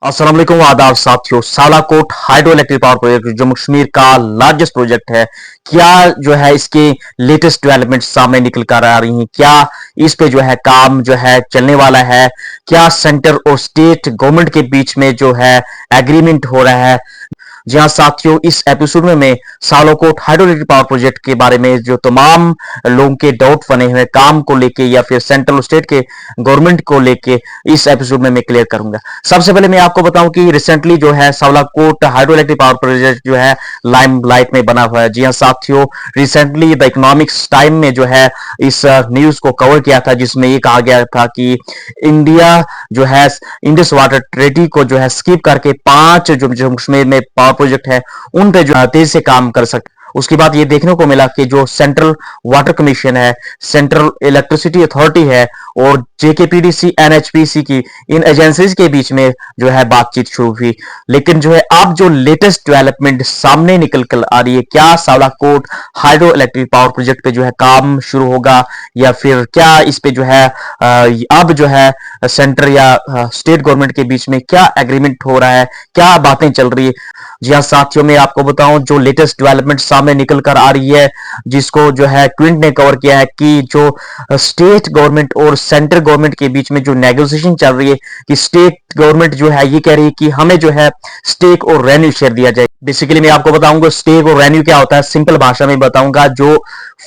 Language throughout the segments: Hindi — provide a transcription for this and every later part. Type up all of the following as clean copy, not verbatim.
अस्सलाम वालेकुम आदाब साथियों। Sawalkote hydro electric power project Jammu Kashmir का लार्जेस्ट प्रोजेक्ट है। क्या जो है इसके लेटेस्ट डेवलपमेंट सामने निकल कर आ रही हैं? क्या इस पे जो है काम जो है चलने वाला है? क्या सेंटर और स्टेट गवर्नमेंट के बीच में जो है एग्रीमेंट हो रहा है? जी हाँ साथियों, इस एपिसोड में मैं सालोकोट हाइड्रो इलेक्ट्रिक पावर प्रोजेक्ट के बारे में जो तमाम लोगों के डाउट बने हुए काम को लेके या फिर सेंट्रल स्टेट के गवर्नमेंट को लेके इस एपिसोड में मैं क्लियर करूंगा। सबसे पहले मैं आपको बताऊं कि रिसेंटली जो है सालाकोट हाइड्रो इलेक्ट्रिक पावर प्रोजेक्ट जो है लाइमलाइट में बना हुआ है। जी हाँ साथियों, रिसेंटली द इकोनॉमिक्स टाइम में जो है इस न्यूज को कवर किया था, जिसमें ये कहा गया था कि इंडिया जो है इंडस वाटर ट्रेटी को जो है स्किप करके 5 जो जम्मू कश्मीर में पावर प्रोजेक्ट है उन पे जो तेजी से काम कर सकते। उसके बाद ये देखने को मिला कि जो सेंट्रल वाटर कमीशन है, सेंट्रल इलेक्ट्रिसिटी अथॉरिटी है और जेकेपीडीसी एनएचपीसी की इन एजेंसीज के बीच में जो है बातचीत शुरू हुई। लेकिन जो है अब जो लेटेस्ट डेवलपमेंट सामने निकल कर आ रही है, क्या सालाकोट हाइड्रो इलेक्ट्रिक पावर प्रोजेक्ट पे जो है काम शुरू होगा या फिर क्या इस पे जो है अब जो है सेंटर या स्टेट गवर्नमेंट के बीच में क्या एग्रीमेंट हो रहा है, क्या बातें चल रही है? जी हाँ साथियों, मैं आपको बताऊं जो लेटेस्ट डेवलपमेंट सामने निकल कर आ रही है, जिसको जो है क्विंट ने कवर किया है कि जो स्टेट गवर्नमेंट और सेंट्रल गवर्नमेंट के बीच में जो नेगोशिएशन चल रही है कि स्टेट गवर्नमेंट जो है ये कह रही है कि हमें जो है स्टेक और रेन्यू शेयर दिया जाए। बेसिकली मैं आपको बताऊंगा स्टेक और रेन्यू क्या होता है, सिंपल भाषा में बताऊंगा। जो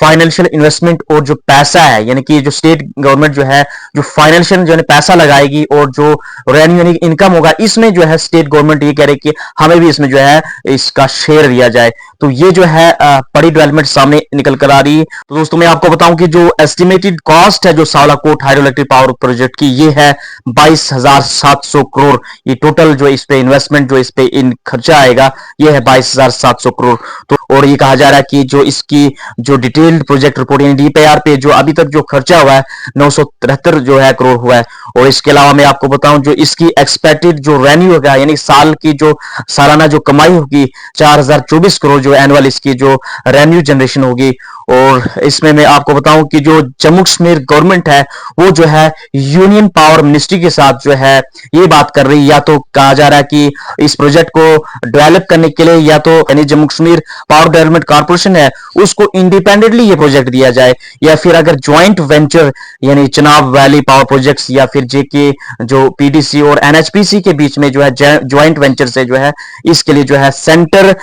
फाइनेंशियल इन्वेस्टमेंट और जो पैसा है, यानी कि जो स्टेट गवर्नमेंट जो है जो फाइनेंशियल जो है पैसा लगाएगी और जो रेवेन्यू यानी इनकम होगा, इसमें जो है स्टेट गवर्नमेंट ये कह रही है कि हमें भी इसमें जो है इसका शेयर दिया जाए। तो ये जो है बड़ी डेवलपमेंट सामने निकल कर आ रही है। तो दोस्तों मैं आपको बताऊं कि जो एस्टिमेटेड कॉस्ट है जो सालाकोट हाइड्रो इलेक्ट्रिक पावर प्रोजेक्ट की, ये है 22,700 करोड़। ये टोटल जो इस पे इन्वेस्टमेंट जो इस पे इन खर्चा आएगा ये है 22,700 करोड़। तो और ये कहा जा रहा है कि जो इसकी जो डिटेल्ड प्रोजेक्ट रिपोर्ट यानी डीपीआर पे जो अभी तक जो खर्चा हुआ है 973 जो है करोड़ हुआ है। और इसके अलावा मैं आपको बताऊं जो इसकी एक्सपेक्टेड जो रेवेन्यू होगा यानी साल की जो सालाना जो कमाई होगी 4024 करोड़ जो एनुअल इसकी जो रेवेन्यू जनरेशन होगी। और इसमें मैं आपको बताऊं कि जो जम्मू कश्मीर गवर्नमेंट है वो जो है यूनियन पावर मिनिस्ट्री के साथ जो है ये बात कर रही है, या तो कहा जा रहा है कि इस प्रोजेक्ट को डेवलप करने के लिए या तो यानी Jammu Kashmir power development corporation है उसको इंडिपेंडेंटली ये प्रोजेक्ट दिया जाए, या फिर अगर ज्वाइंट वेंचर यानी चनाब वैली पावर प्रोजेक्ट्स या फिर जेके जो पीडीसी और एनएचपीसी के बीच में जो है ज्वाइंट वेंचर से जो है इसके लिए जो है सेंटर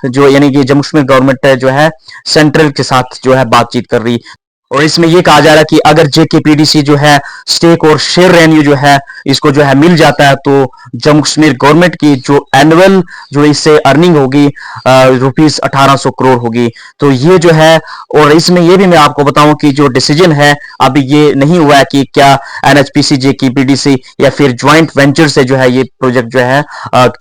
जो यानी कि जम्मू कश्मीर गवर्नमेंट जो है सेंट्रल के साथ जो है बातचीत कर रही। और इसमें यह कहा जा रहा है कि अगर जेकेपीडीसी जो है स्टेक और शेयर रेवेन्यू जो है इसको जो है मिल जाता है तो जम्मू कश्मीर गवर्नमेंट की जो एनुअल जो इससे अर्निंग होगी रुपीस 1800 करोड़ होगी। तो ये जो है, और इसमें यह भी मैं आपको बताऊं कि जो डिसीजन है अभी ये नहीं हुआ है कि क्या एनएचपीसी जेकेपीडीसी या फिर ज्वाइंट वेंचर से जो है ये प्रोजेक्ट जो है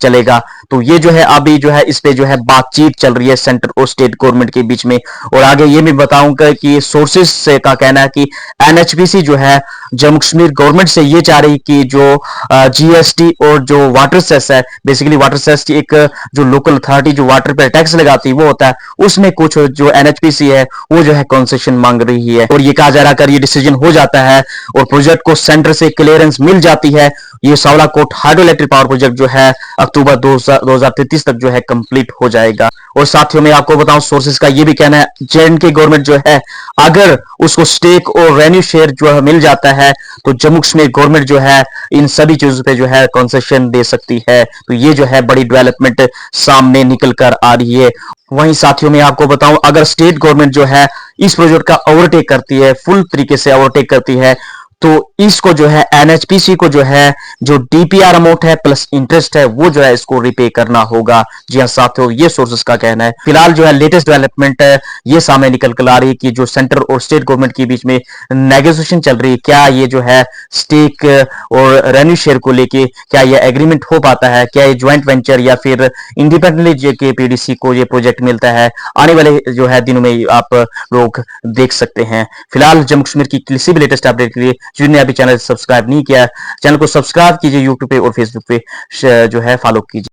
चलेगा। तो ये जो है अभी जो है इस पे जो है बातचीत चल रही है सेंटर और स्टेट गवर्नमेंट के बीच में। और आगे ये भी बताऊंगा कि सोर्सेस से का कहना है कि एनएचपीसी जो है जम्मू कश्मीर गवर्नमेंट से ये चाह रही कि जो जीएसटी और जो वाटर सेस है, बेसिकली वाटर सेस की एक जो लोकल अथॉरिटी जो वाटर पे टैक्स लगाती है वो होता है, उसमें कुछ जो एनएचपीसी है वो जो है कंसेशन मांग रही है। और ये कहा जा रहा है अगर ये डिसीजन हो जाता है और प्रोजेक्ट को सेंटर से क्लियरेंस मिल जाती है, ये सालाकोट हाइड्रो इलेक्ट्रिक पावर प्रोजेक्ट जो है अक्टूबर 2033 तक जो है कंप्लीट हो जाएगा। और साथियों में आपको बताऊं सोर्सेज का ये भी कहना है जेएंडके गवर्नमेंट जो है अगर उसको स्टेक और रेवेन्यू शेयर जो है मिल जाता है तो जम्मू कश्मीर गवर्नमेंट जो है इन सभी चीजों पे जो है कंसेशन दे सकती है। तो ये जो है बड़ी डेवलपमेंट सामने निकल कर आ रही है। वहीं साथियों में आपको बताऊं अगर स्टेट गवर्नमेंट जो है इस प्रोजेक्ट का ओवरटेक करती है, फुल तरीके से ओवरटेक करती है, तो इसको जो है एनएचपीसी को जो है जो डीपीआर अमाउंट है प्लस इंटरेस्ट है वो जो है इसको रिपे करना होगा। जी हाँ साथियों, ये सोर्सेस का कहना है। फिलहाल जो है लेटेस्ट डेवलपमेंट है ये सामने निकल कर आ रही है कि जो सेंटर और स्टेट गवर्नमेंट के बीच में नेगोशिएशन चल रही है, क्या ये जो है स्टेक और रेवेन्यू शेयर को लेके क्या ये एग्रीमेंट हो पाता है, क्या ये ज्वाइंट वेंचर या फिर इंडिपेंडेंटली जेके पीडीसी को ये प्रोजेक्ट मिलता है। आने वाले जो है दिनों में आप लोग देख सकते हैं। फिलहाल जम्मू कश्मीर की किसी भी लेटेस्ट अपडेट के लिए जिन्होंने अभी चैनल सब्सक्राइब नहीं किया, चैनल को सब्सक्राइब कीजिए यूट्यूब पे और फेसबुक पे जो है फॉलो कीजिए।